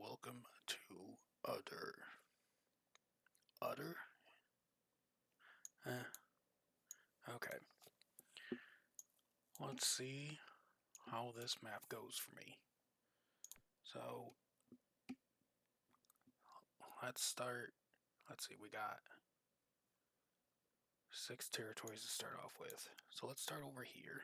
welcome to Adur. Adur? Okay. Let's see how this map goes for me. So, let's start. Let's see, we got 6 territories to start off with. So let's start over here.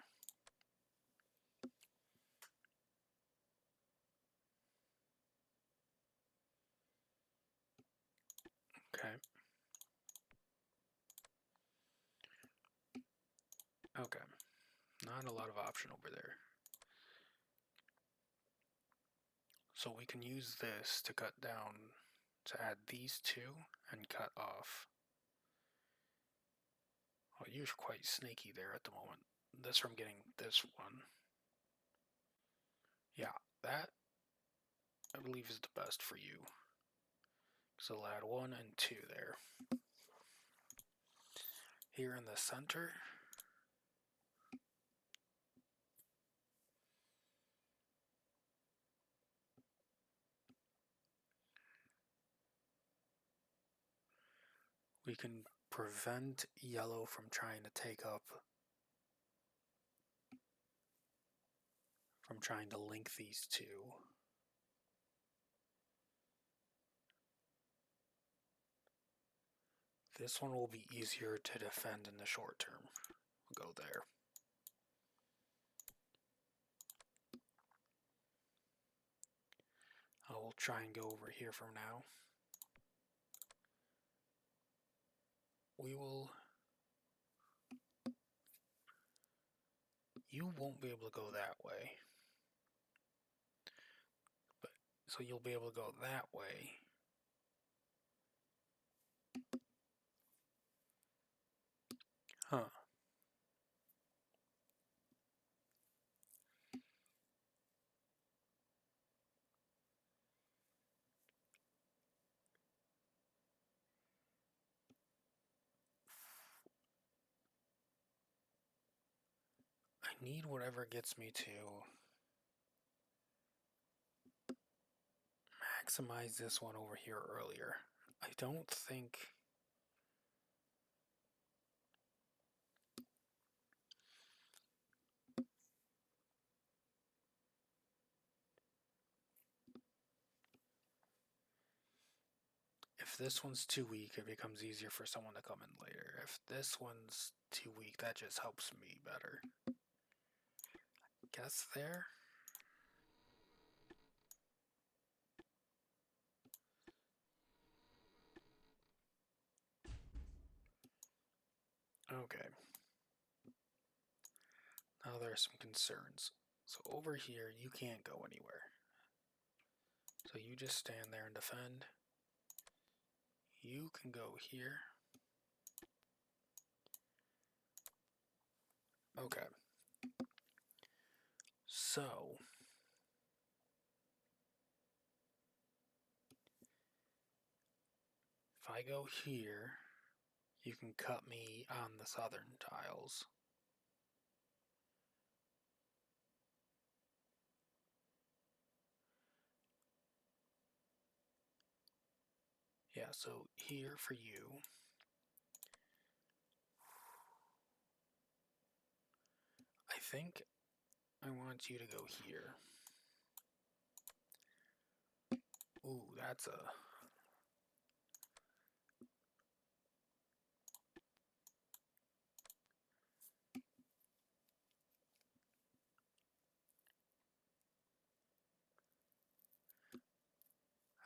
Okay. Okay. Not a lot of option over there. So we can use this to cut down, to add these two and cut off. Oh, you're quite sneaky there at the moment. This from getting this one. Yeah, that I believe is the best for you. So I'll add 1 and 2 there. Here in the center, we can prevent yellow from trying to take up, from trying to link these two. This one will be easier to defend in the short term. We'll go there. I will try and go over here from now. We will... You won't be able to go that way. But so you'll be able to go that way. Huh. I need whatever gets me to maximize this one over here earlier. I don't think... If this one's too weak, it becomes easier for someone to come in later. If this one's too weak, that just helps me better. Guess there? Okay. Now there are some concerns. So over here, you can't go anywhere. So you just stand there and defend. You can go here. Okay. So... if I go here, you can cut me on the southern tiles. Yeah, so here for you. I think I want you to go here. Ooh, that's a...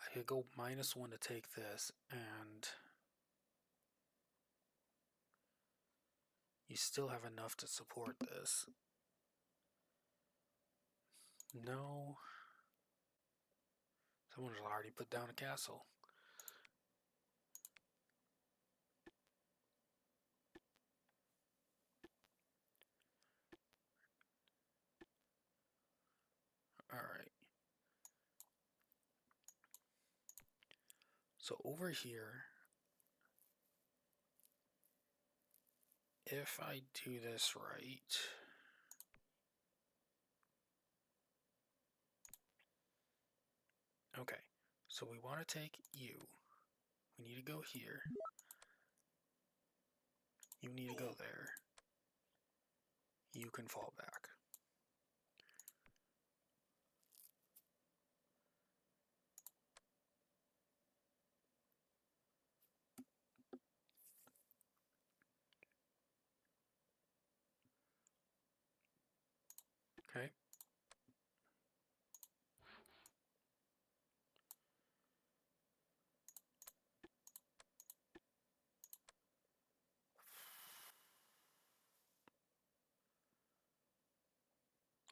I could go -1 to take this, and you still have enough to support this. No. Someone's already put down a castle. Alright. So over here, if I do this right... Okay, So we want to take you. We need to go here. You need to go there. You can fall back. Okay.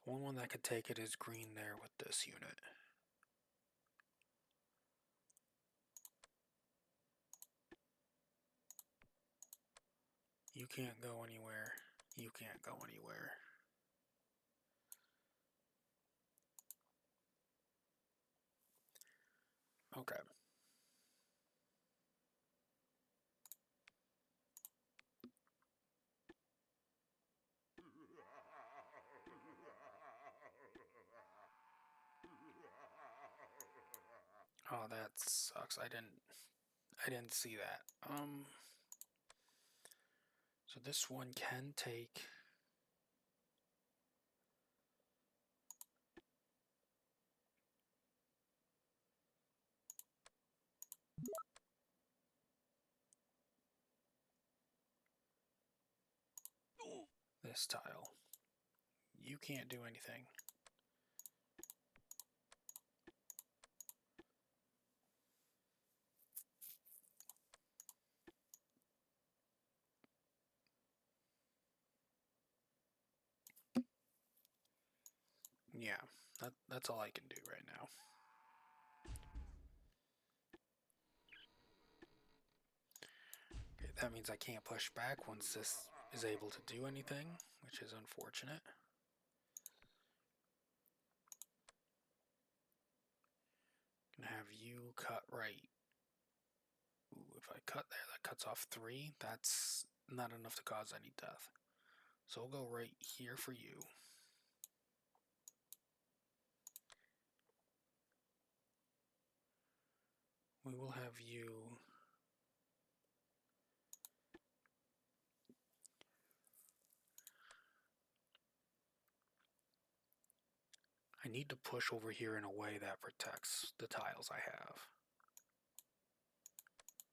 One that could take it is green there with this unit. You can't go anywhere. You can't go anywhere. Okay. Oh, that sucks. I didn't see that. So this one can take this tile. You can't do anything. Yeah, that's all I can do right now. Okay, that means I can't push back once this is able to do anything, which is unfortunate. Gonna have you cut right. Ooh, if I cut there, that cuts off 3. That's not enough to cause any death. So we'll go right here for you. We will have you... I need to push over here in a way that protects the tiles I have.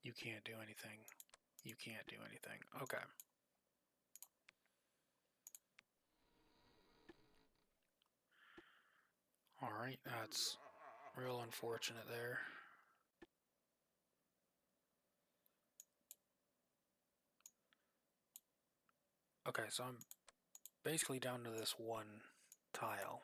You can't do anything. You can't do anything. Okay. Alright, that's real unfortunate there. Okay, so I'm basically down to this one tile.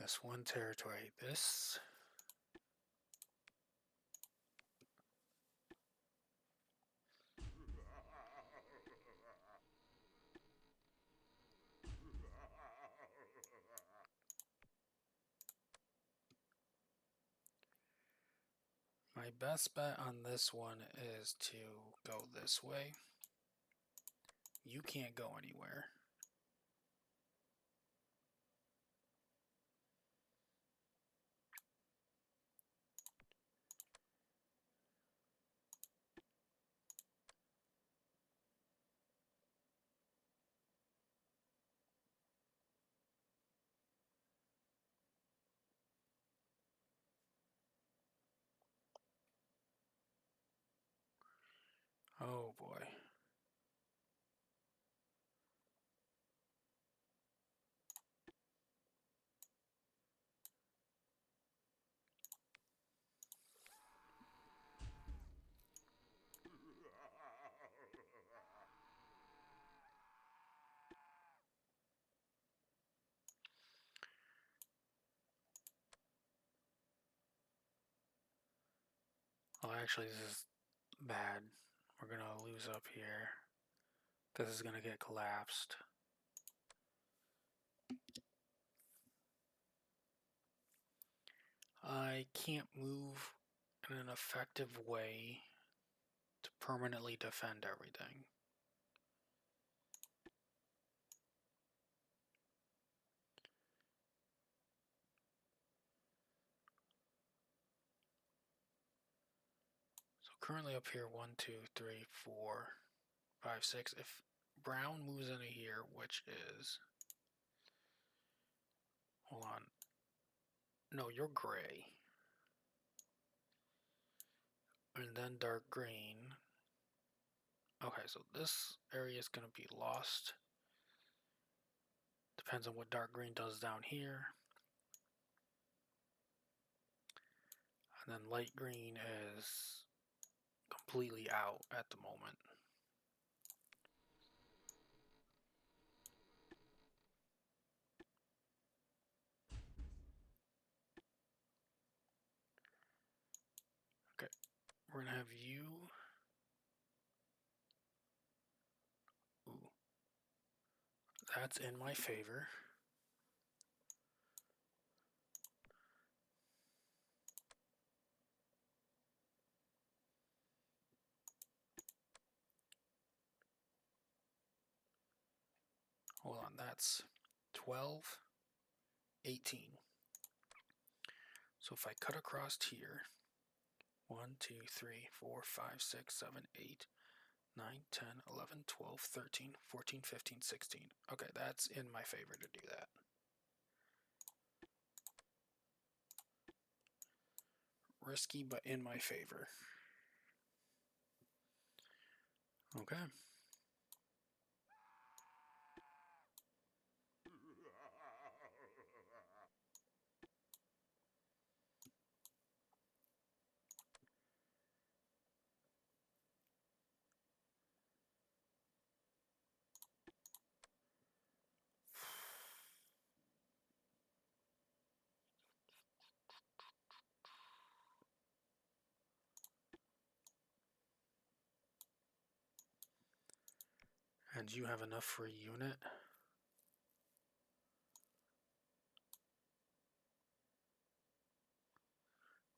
This one territory. This... My best bet on this one is to go this way. You can't go anywhere. Oh boy. Well, actually, this is bad. We're gonna lose up here. This is gonna get collapsed. I can't move, and an effective way to permanently defend everything. So currently up here, 1, 2, 3, 4, 5, 6. If brown moves into here, which is, hold on, no, you're gray, and then dark green. Okay, so this area is going to be lost. Depends on what dark green does down here. And then light green is completely out at the moment. Okay, we're going to have you. Ooh. That's in my favor. Hold on, that's 12, 18. So if I cut across here, 1, 2, 3, 4, 5, 6, 7, 8, 9, 10, 11, 12, 13, 14, 15, 16. Okay, that's in my favor to do that. Risky, but in my favor. Okay. And you have enough for a unit?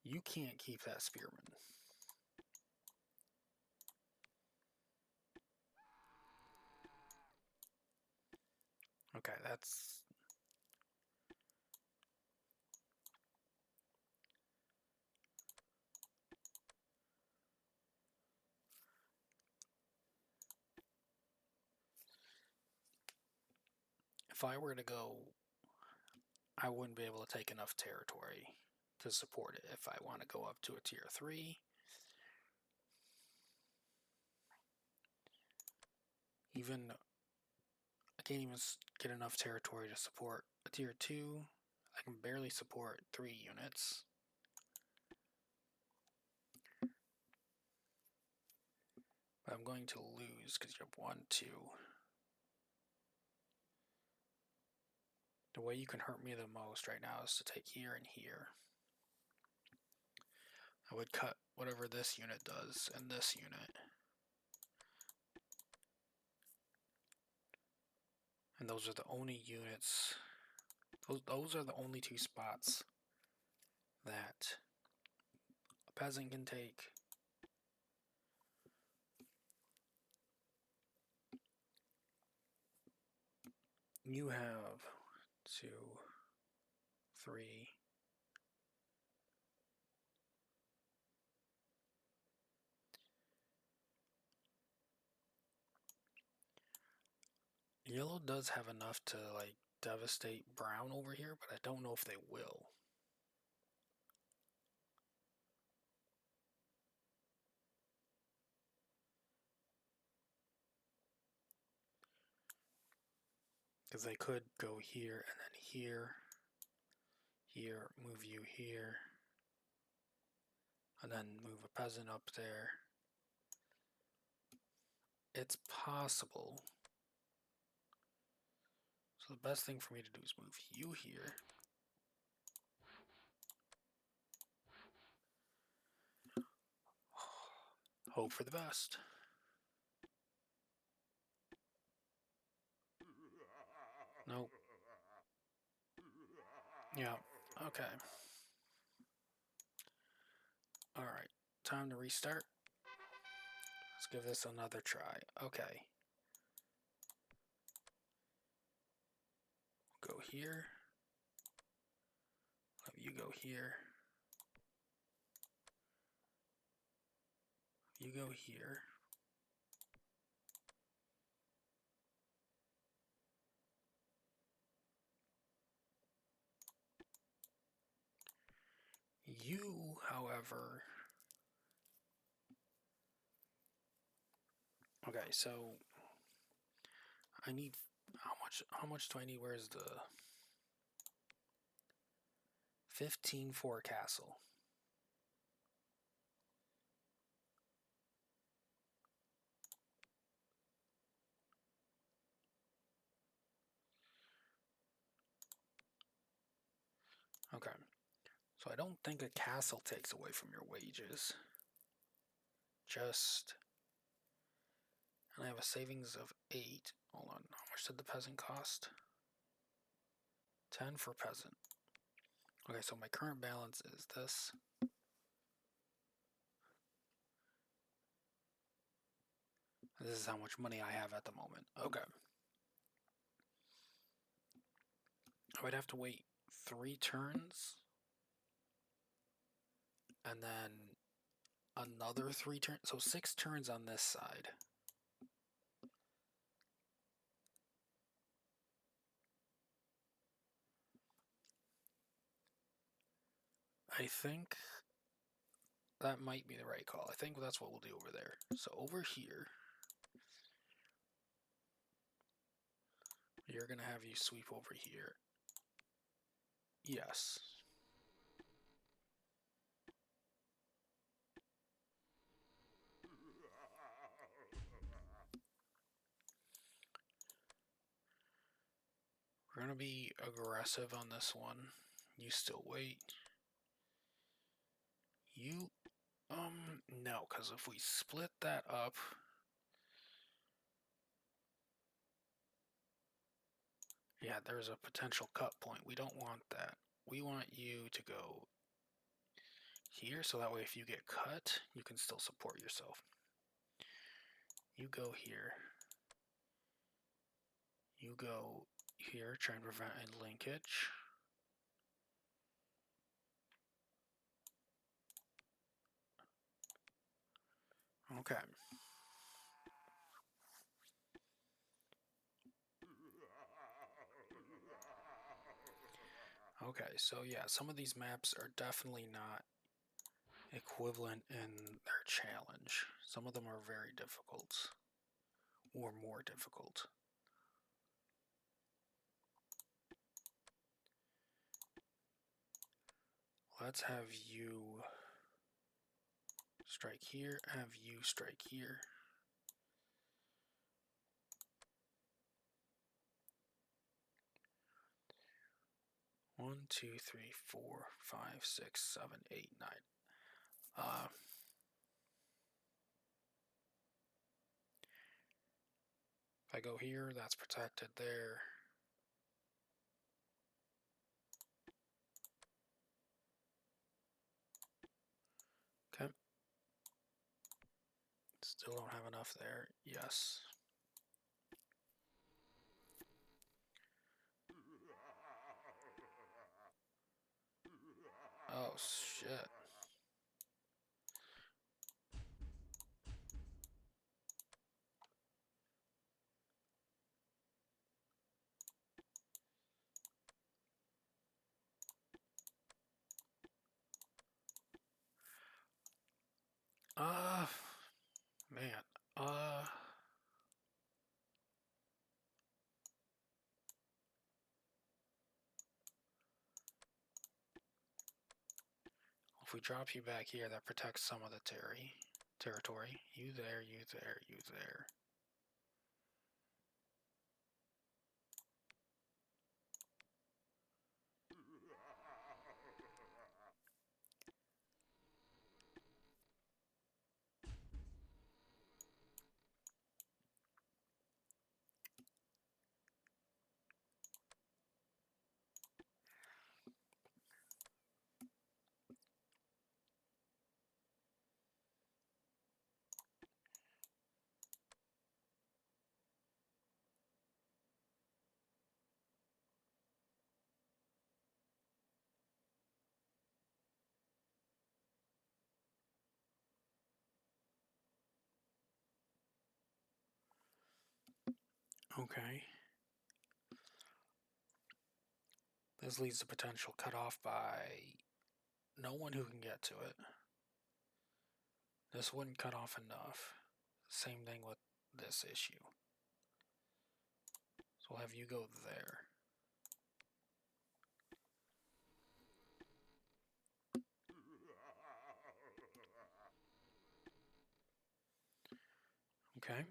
You can't keep that spearman. Okay, that's... If I were to go, I wouldn't be able to take enough territory to support it if I want to go up to a tier 3. Even, I can't even get enough territory to support a tier 2. I can barely support 3 units. But I'm going to lose because you have 1, 2. The way you can hurt me the most right now is to take here and here. I would cut whatever this unit does and this unit. And those are the only units, those are the only 2 spots that a peasant can take. You have 2, 3. Yellow does have enough to like devastate brown over here, but I don't know if they will. Because they could go here and then here, here, move you here, and then move a peasant up there. It's possible. So the best thing for me to do is move you here. Hope for the best. Nope. Yeah, okay. Alright. time to restart? Let's give this another try. Okay. Go here. Have you go here. You go here. You, however... Okay, so... I need... How much do I need? Where's the... 15 for castle. Okay. So I don't think a castle takes away from your wages. Just... And I have a savings of 8. Hold on, how much did the peasant cost? 10 for peasant. Okay, so my current balance is this. This is how much money I have at the moment. Okay. I would have to wait 3 turns. And then another 3 turns. So 6 turns on this side. I think that might be the right call. I think that's what we'll do over there. So over here, you're going to have you sweep over here. Yes. We're going to be aggressive on this one. You still wait. You, no, because if we split that up, yeah, there's a potential cut point. We don't want that. We want you to go here, so that way if you get cut, you can still support yourself. You go here. You go here, try and prevent a linkage. Okay. Okay, so yeah, some of these maps are definitely not equivalent in their challenge. Some of them are very difficult, or more difficult. Let's have you strike here, have you strike here. One, two, three, 4, 5, 6, 7, 8, 9. If I go here, that's protected there. Okay. Still don't have enough there. Yes. Oh, shit. Man. If we drop you back here, that protects some of the territory. You there, you there, you there. Okay. This leads to potential cut off by no one who can get to it. This wouldn't cut off enough. Same thing with this issue. So we'll have you go there. Okay.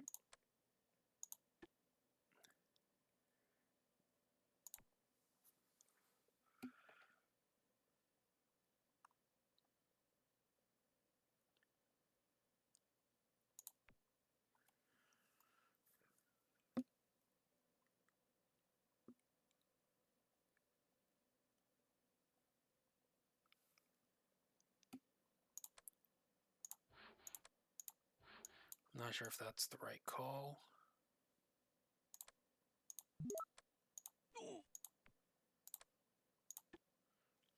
I'm not sure if that's the right call.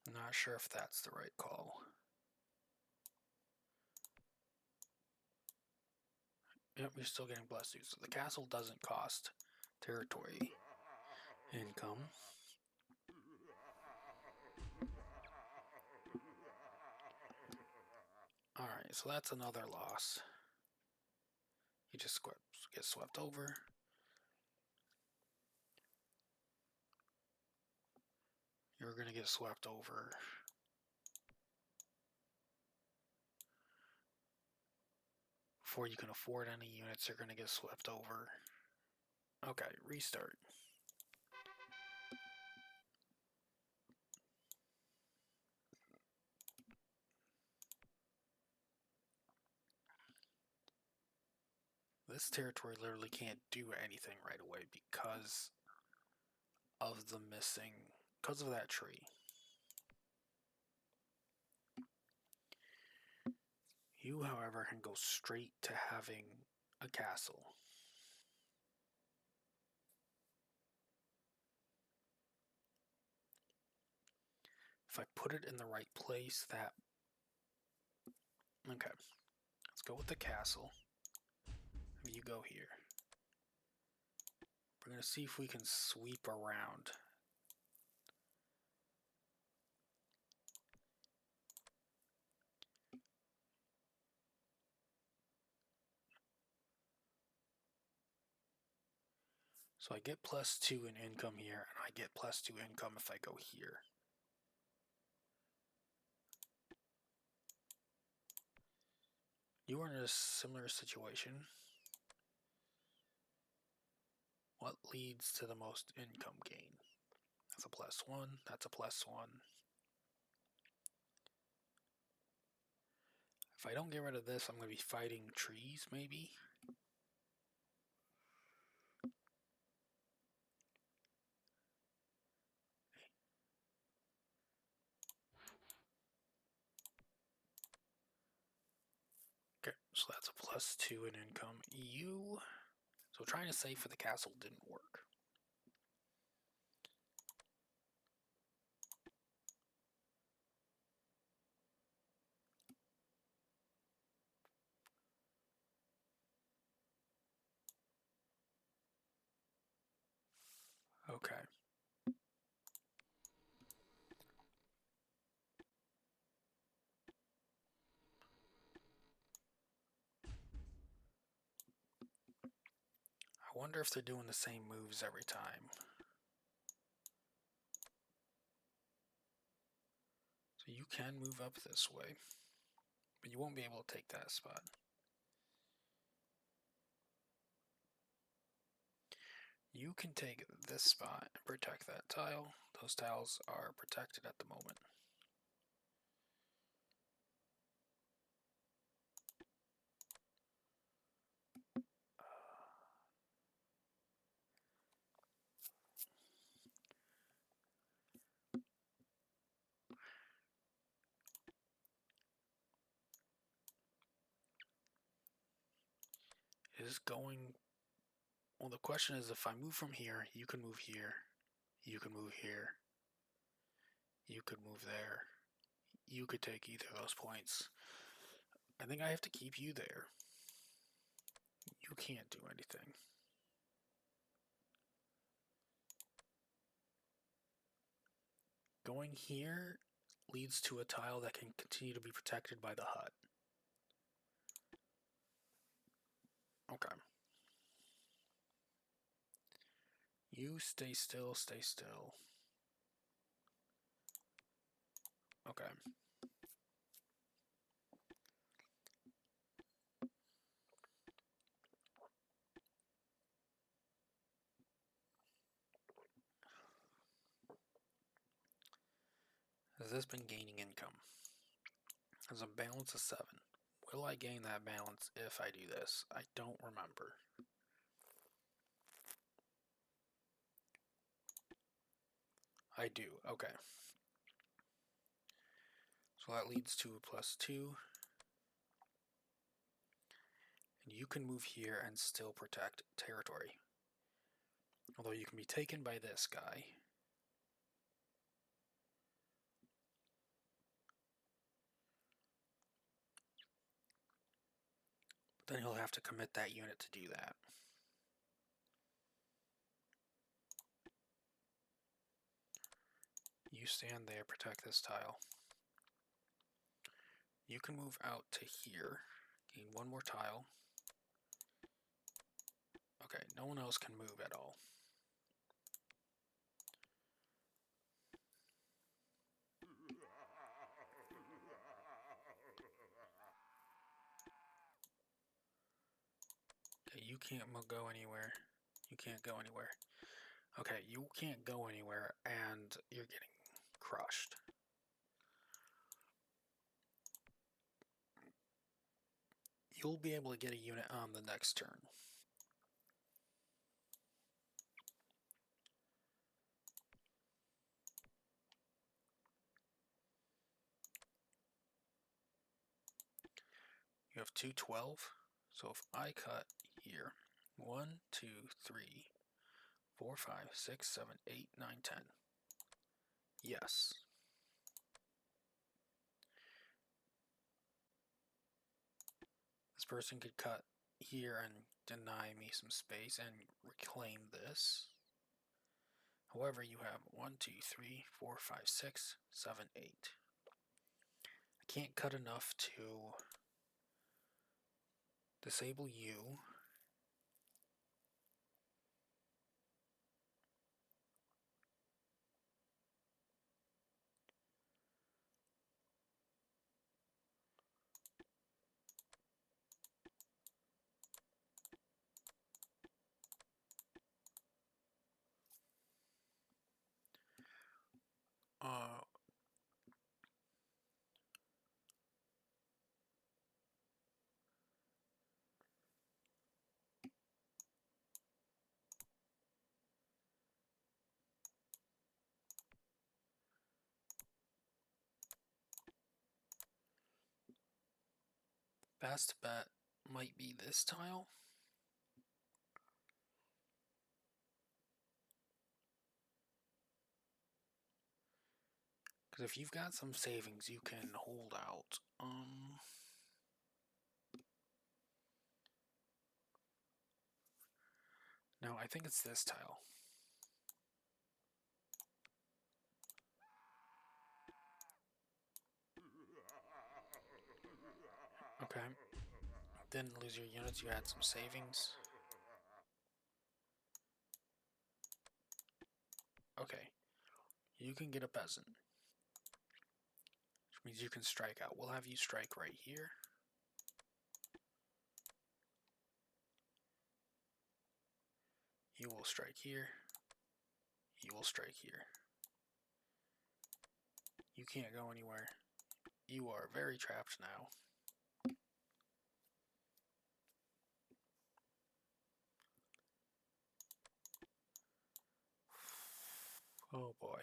I'm not sure if that's the right call. Yep, you're still getting blessed. So the castle doesn't cost territory income. Alright, so that's another loss. You just get swept over. You're going to get swept over. Before you can afford any units, you're going to get swept over. Okay, restart. This territory literally can't do anything right away because of the because of that tree. You, however, can go straight to having a castle. If I put it in the right place, that... Okay, let's go with the castle. You go here. We're going to see if we can sweep around. So I get +2 in income here, and I get +2 income if I go here. You are in a similar situation. What leads to the most income gain? That's a +1, that's a +1. If I don't get rid of this, I'm going to be fighting trees, maybe? Okay, so that's a +2 in income. So trying to save for the castle didn't work. Okay. I wonder if they're doing the same moves every time. So you can move up this way, but you won't be able to take that spot. You can take this spot and protect that tile. Those tiles are protected at the moment. Is going... Well, the question is, if I move from here, you can move here, you can move here, you could move there, you could take either of those points. I think I have to keep you there. You can't do anything. Going here leads to a tile that can continue to be protected by the hut. Okay. You stay still, stay still. Okay. Has this been gaining income? Has a balance of 7. Will I gain that balance if I do this? I don't remember. I do, okay. So that leads to a +2. And you can move here and still protect territory. Although you can be taken by this guy. But then he'll have to commit that unit to do that. You stand there, protect this tile. You can move out to here, gain 1 more tile. Okay, no one else can move at all. Okay, you can't go anywhere. You can't go anywhere. Okay, you can't go anywhere, and you're getting crushed. You'll be able to get a unit on the next turn. You have 212, so if I cut here, 1, 2, 3, 4, 5, 6, 7, 8, 9, 10. Yes. This person could cut here and deny me some space and reclaim this. However, you have 1, 2, 3, 4, 5, 6, 7, 8. I can't cut enough to disable you. Best bet might be this tile. Because if you've got some savings, you can hold out. No, I think it's this tile. Okay. Didn't lose your units, you had some savings. Okay. You can get a peasant. Which means you can strike out. We'll have you strike right here. You will strike here. You will strike here. You can't go anywhere. You are very trapped now. Oh boy.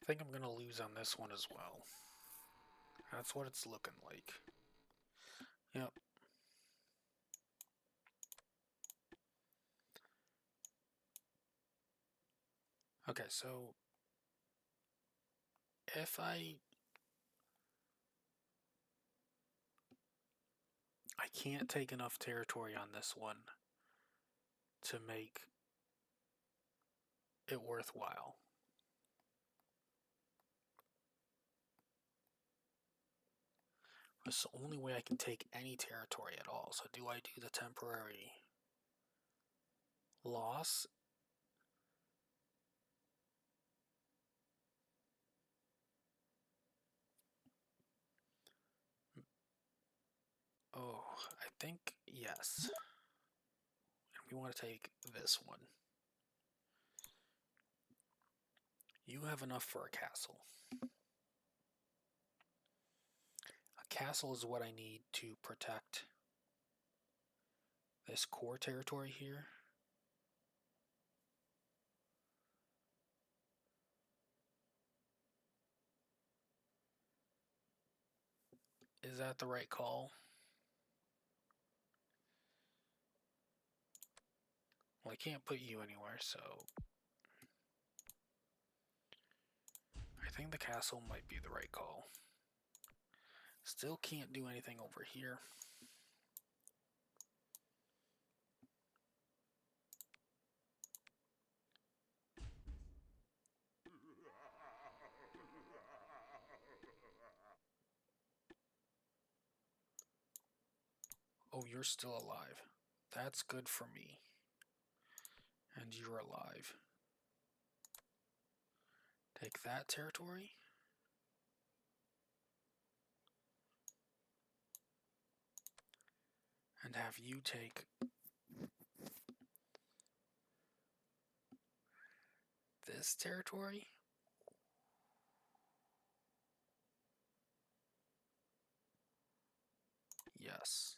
think I'm gonna lose on this one as well. That's what it's looking like. Yep. Okay, so if I can't take enough territory on this one to make it worthwhile. It's the only way I can take any territory at all. So do I do the temporary loss? Oh, I think yes. And we want to take this one. You have enough for a castle. A castle is what I need to protect this core territory here. Is that the right call? Well, I can't put you anywhere, so I think the castle might be the right call. Still can't do anything over here. Oh, you're still alive. That's good for me. And you're alive. Take that territory. And have you take this territory. Yes.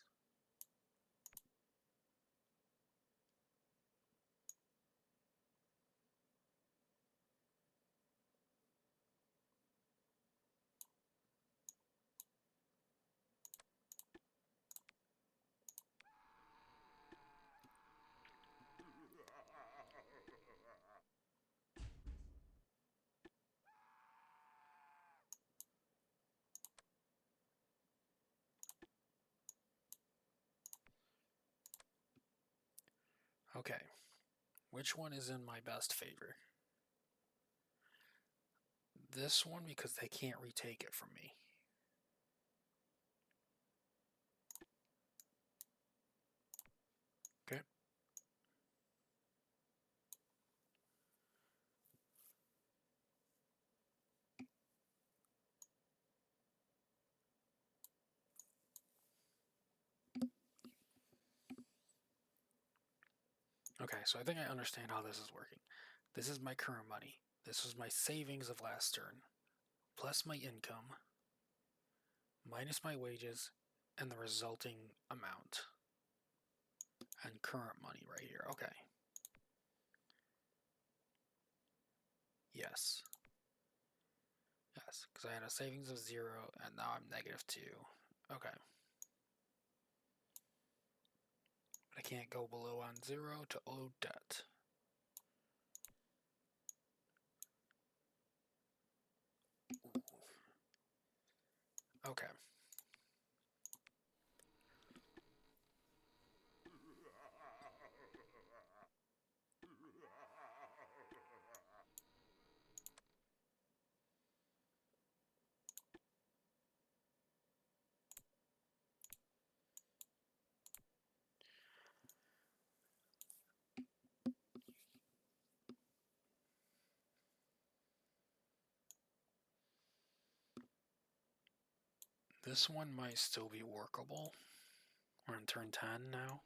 Okay. Which one is in my best favor? This one, because they can't retake it from me. Okay. Okay, so I think I understand how this is working. This is my current money. This was my savings of last turn, plus my income, minus my wages, and the resulting amount. And current money right here. Okay. Yes. Yes, because I had a savings of 0, and now I'm -2. Okay. But I can't go below on 0 to owe debt. Okay. This one might still be workable. We're on turn 10 now.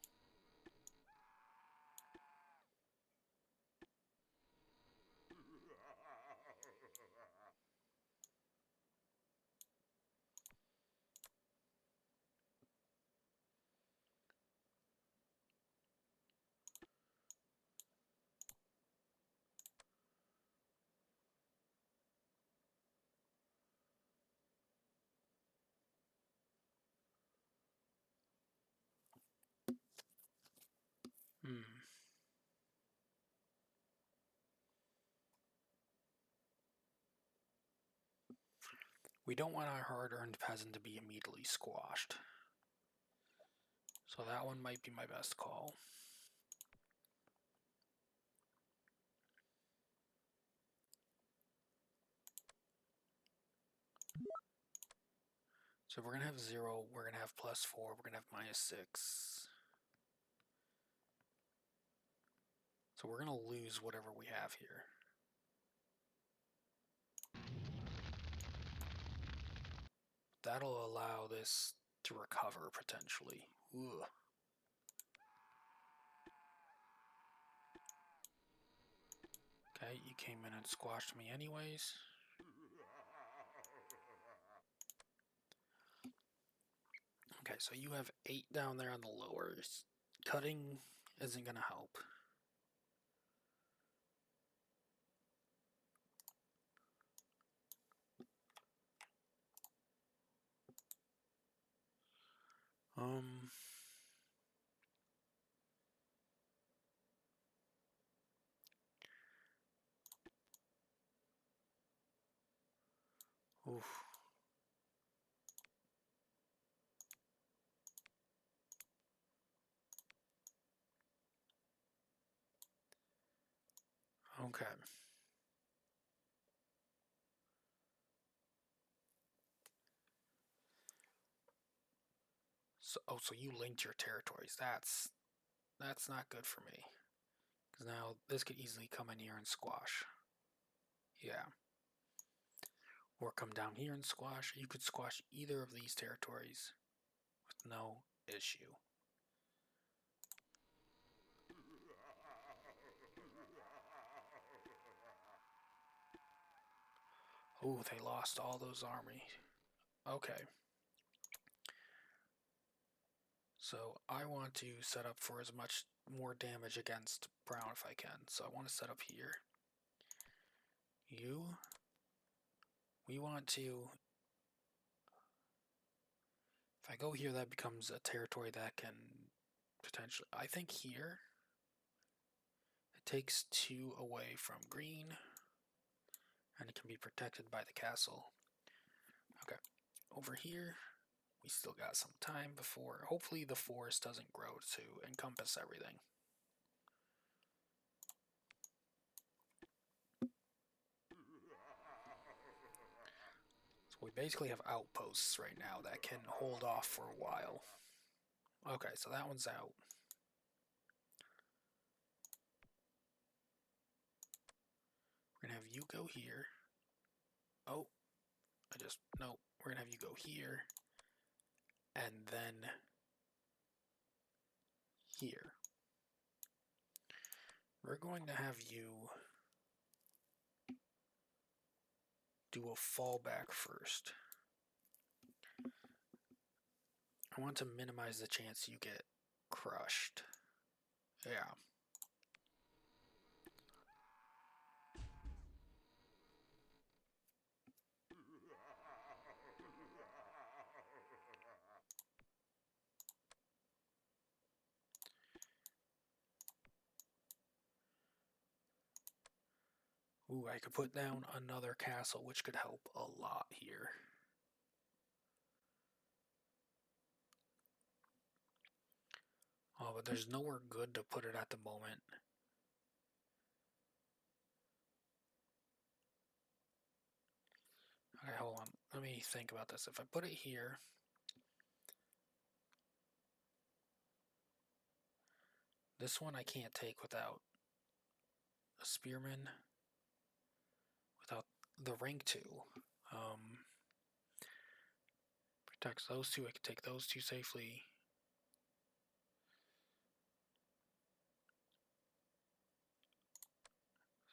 Hmm. We don't want our hard-earned peasant to be immediately squashed. So that one might be my best call. So we're going to have 0, we're going to have +4, we're going to have -6. So we're going to lose whatever we have here. That'll allow this to recover, potentially. Ugh. Okay, you came in and squashed me anyways. Okay, so you have 8 down there on the lowers. Cutting isn't going to help. Oof. Okay. So, so you linked your territories. That's not good for me. Because now this could easily come in here and squash. Yeah. Or come down here and squash. You could squash either of these territories with no issue. Ooh, they lost all those army. Okay. So I want to set up for as much more damage against brown if I can. So I want to set up here. We want to... If I go here, that becomes a territory that can potentially... I think here, it takes 2 away from green, and it can be protected by the castle. Okay, over here, we still got some time before... Hopefully the forest doesn't grow to encompass everything. So we basically have outposts right now that can hold off for a while. Okay, so that one's out. We're gonna have you go here. Oh, no, we're gonna have you go here. And then here. We're going to have you do a fallback first. I want to minimize the chance you get crushed. Yeah. Ooh, I could put down another castle, which could help a lot here. Oh, but there's nowhere good to put it at the moment. Okay, hold on. Let me think about this. If I put it here... This one I can't take without a spearman. Without the rank 2. Protects those 2. I can take those 2 safely.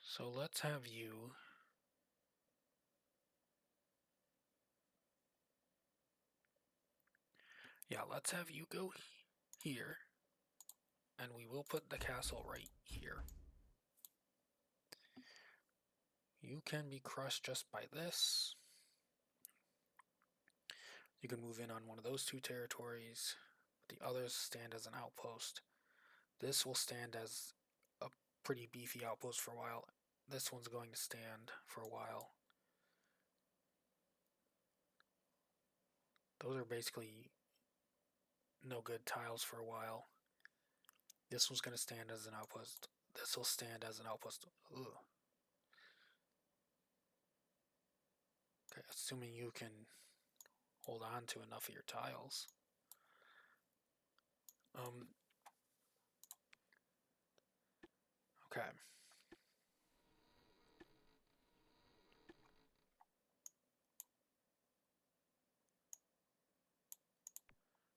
So let's have you... Yeah, let's have you go here. And we will put the castle right here. You can be crushed just by this. You can move in on one of those 2 territories. The others stand as an outpost. This will stand as a pretty beefy outpost for a while. This one's going to stand for a while. Those are basically no good tiles for a while. This one's going to stand as an outpost. This will stand as an outpost. Ugh. Okay, assuming you can hold on to enough of your tiles. Okay.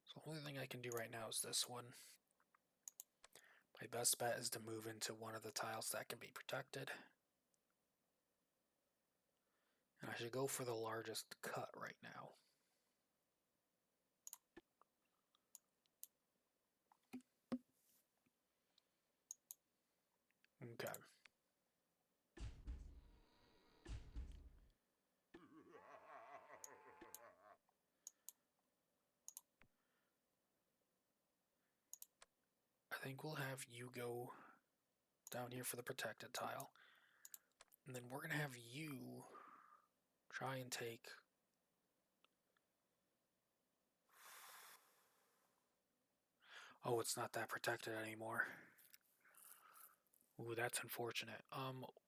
So the only thing I can do right now is this one. My best bet is to move into one of the tiles that can be protected. And I should go for the largest cut right now. Okay. I think we'll have you go down here for the protected tile. And then we're going to have you try and take... Oh, it's not that protected anymore. Ooh, that's unfortunate.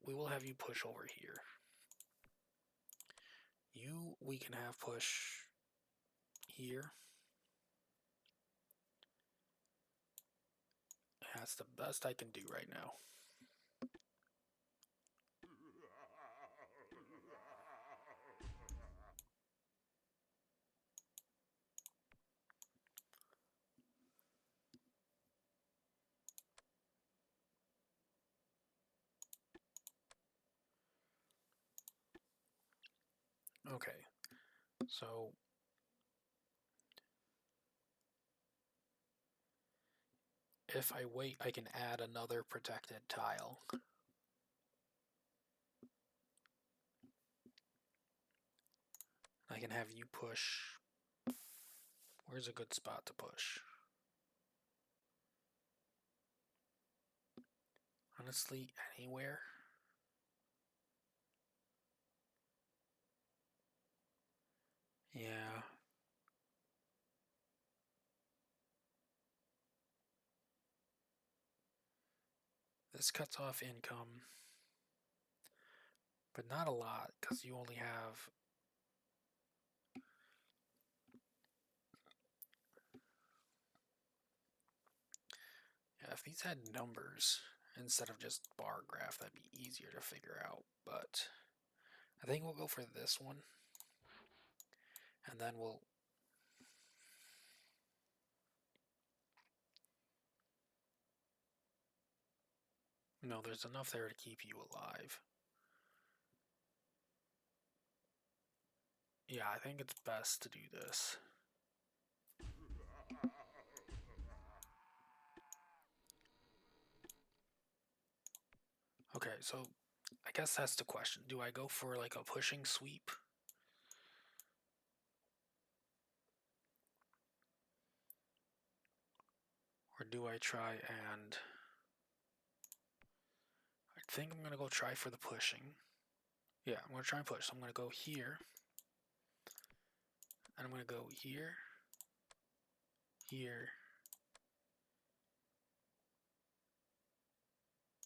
We will have you push over here. You, we can have push here. That's the best I can do right now. Okay, so if I wait, I can add another protected tile. I can have you push. Where's a good spot to push? Honestly, anywhere. Yeah. This cuts off income, but not a lot because you only have... Yeah, if these had numbers instead of just bar graph, that'd be easier to figure out, but I think we'll go for this one. And then we'll... No, there's enough there to keep you alive. Yeah, I think it's best to do this. Okay, so I guess that's the question. Do I go for like a pushing sweep? Or do I try and... I think I'm going to go try for the pushing. Yeah, I'm going to try and push. So I'm going to go here. And I'm going to go here. Here.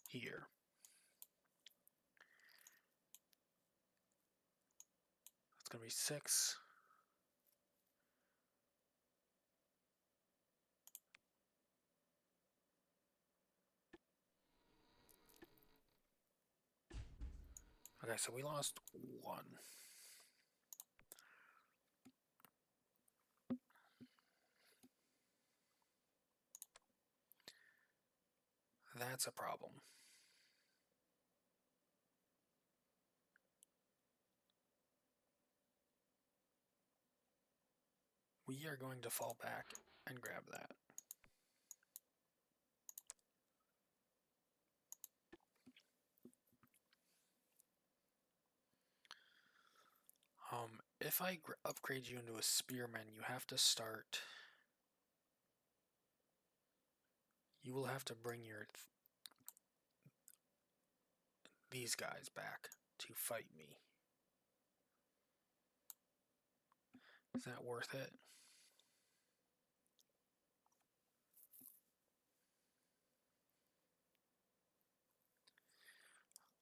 Here. That's going to be 6. Okay, so we lost 1. That's a problem. We are going to fall back and grab that. If I upgrade you into a spearman, you have to start You will have to bring these guys back to fight me. Is that worth it?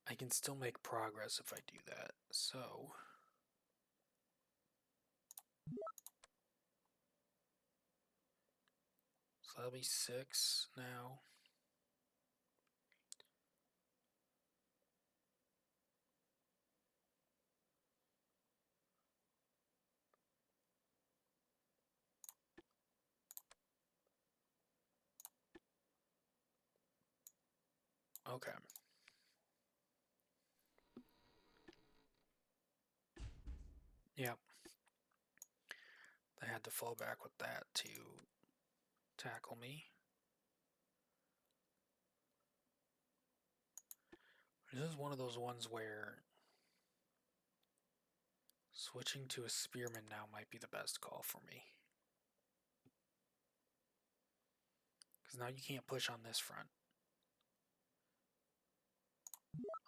I can still make progress if I do that. So that'll be 6 now. Okay. Yep. They had to fall back with that to tackle me. This is one of those ones where switching to a spearman now might be the best call for me. Because now you can't push on this front.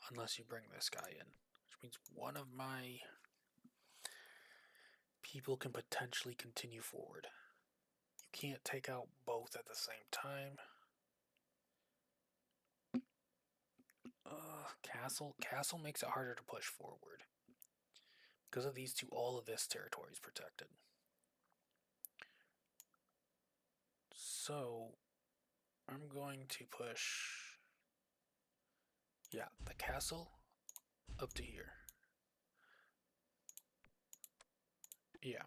Unless you bring this guy in. Which means one of my people can potentially continue forward. You can't take out both at the same time. Castle makes it harder to push forward. Because of these two, all of this territory is protected. So, I'm going to push, yeah, the castle up to here. Yeah.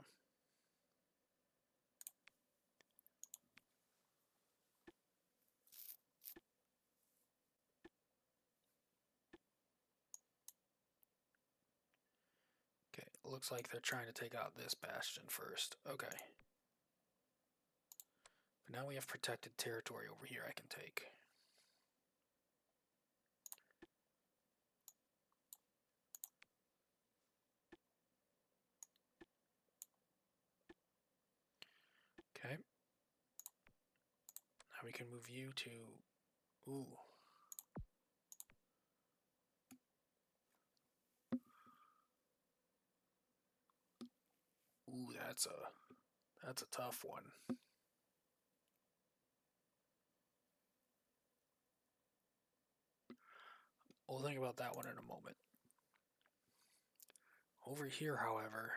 Okay, looks like they're trying to take out this bastion first. Okay. But now we have protected territory over here I can take. Okay. Now we can move you to... Ooh. Ooh, that's a tough one. We'll think about that one in a moment. Over here, however,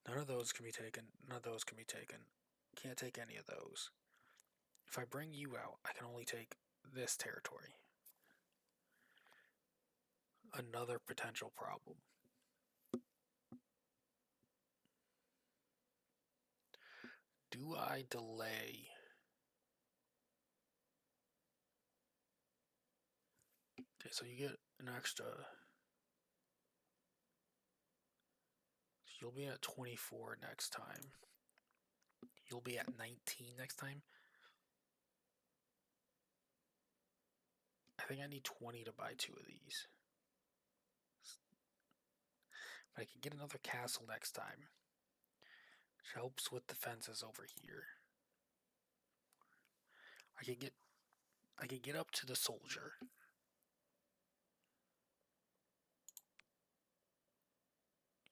none of those can be taken. None of those can be taken. Can't take any of those. If I bring you out, I can only take this territory. Another potential problem. Do I delay? Okay, so you get an extra. You'll be at 24 next time. You'll be at 19 next time. I think I need 20 to buy 2 of these. But I can get another castle next time, which helps with defenses over here. I could get up to the soldier.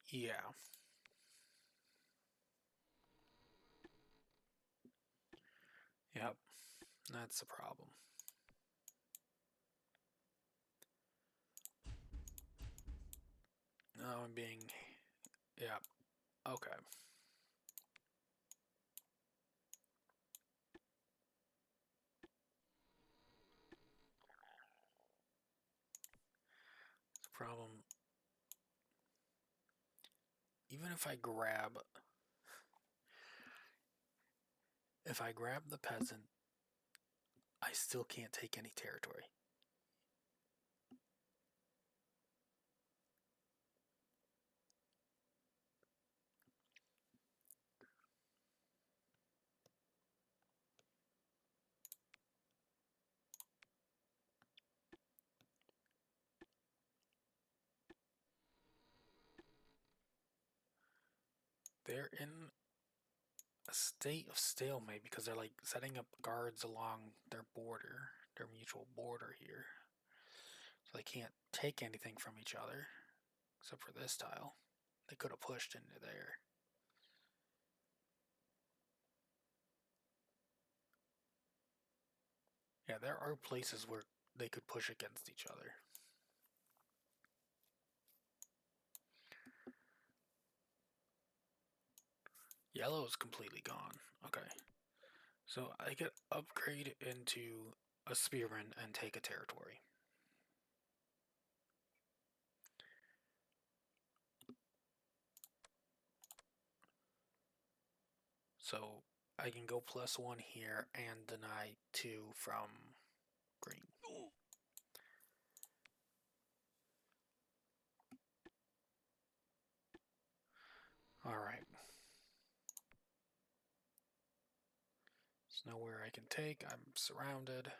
Yeah. Yep. That's the problem. Now I'm being... Yeah. Okay. The problem... Even if I grab... If I grab the peasant, I still can't take any territory. They're in a state of stalemate because they're like setting up guards along their border, their mutual border here. So they can't take anything from each other except for this tile. They could have pushed into there. Yeah, there are places where they could push against each other. Yellow is completely gone. Okay. So I could upgrade into a spearman and take a territory. So I can go +1 here and deny 2 from green. Alright. There's nowhere I can take. I'm surrounded.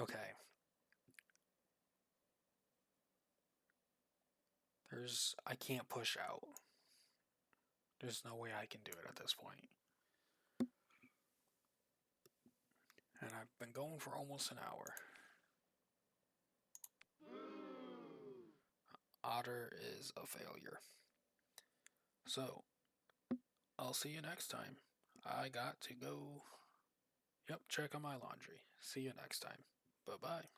Okay. I can't push out. There's no way I can do it at this point. And I've been going for almost an hour. Otter is a failure. So, I'll see you next time. I got to go, check on my laundry. See you next time. Bye-bye.